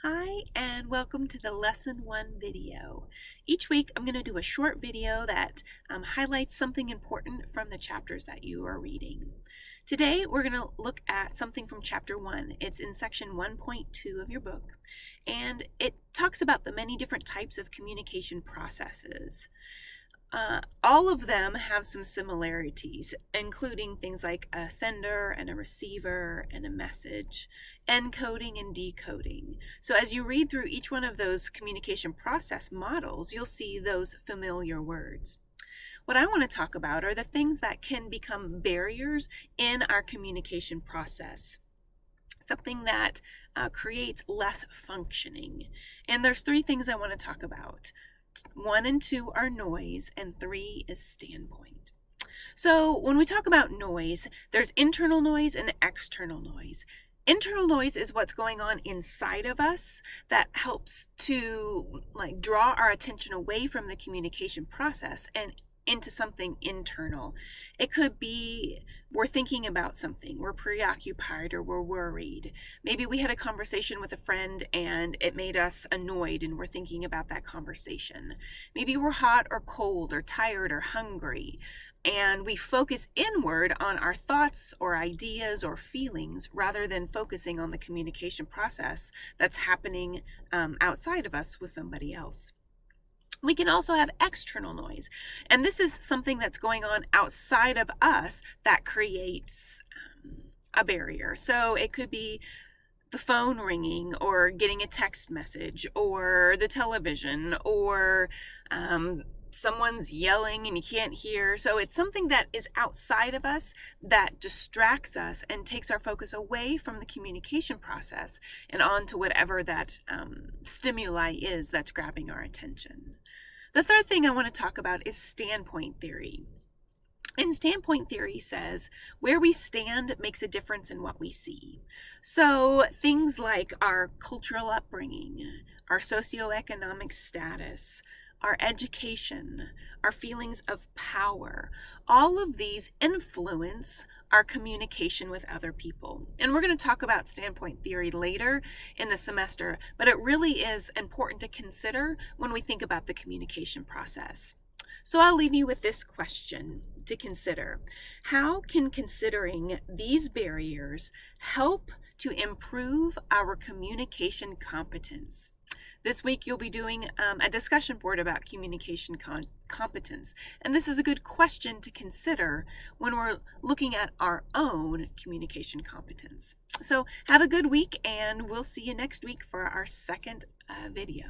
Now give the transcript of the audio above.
Hi, and welcome to the Lesson 1 video. Each week I'm going to do a short video that highlights something important from the chapters that you are reading. Today we're going to look at something from Chapter 1. It's in Section 1.2 of your book, and it talks about the many different types of communication processes. All of them have some similarities, including things like a sender and a receiver and a message, encoding and decoding. So as you read through each one of those communication process models, you'll see those familiar words. What I want to talk about are the things that can become barriers in our communication process. Something that creates less functioning. And there's three things I want to talk about. 1 and 2 are noise, and 3 is standpoint. So when we talk about noise, there's internal noise and external noise. Internal noise is what's going on inside of us that helps to draw our attention away from the communication process and into something internal. It could be we're thinking about something, we're preoccupied, or we're worried. Maybe we had a conversation with a friend and it made us annoyed and we're thinking about that conversation. Maybe we're hot or cold or tired or hungry, and we focus inward on our thoughts or ideas or feelings rather than focusing on the communication process that's happening outside of us with somebody else. We can also have external noise, and this is something that's going on outside of us that creates a barrier. So it could be the phone ringing, or getting a text message, or the television, or someone's yelling and you can't hear. So it's something that is outside of us that distracts us and takes our focus away from the communication process and on to whatever that stimuli is that's grabbing our attention. The third thing I want to talk about is standpoint theory. And standpoint theory says where we stand makes a difference in what we see. So things like our cultural upbringing, our socioeconomic status, our education, our feelings of power, all of these influence our communication with other people. And we're going to talk about standpoint theory later in the semester, but it really is important to consider when we think about the communication process. So I'll leave you with this question to consider. How can considering these barriers help to improve our communication competence? This week you'll be doing a discussion board about communication competence, and this is a good question to consider when we're looking at our own communication competence. So have a good week, and we'll see you next week for our second video.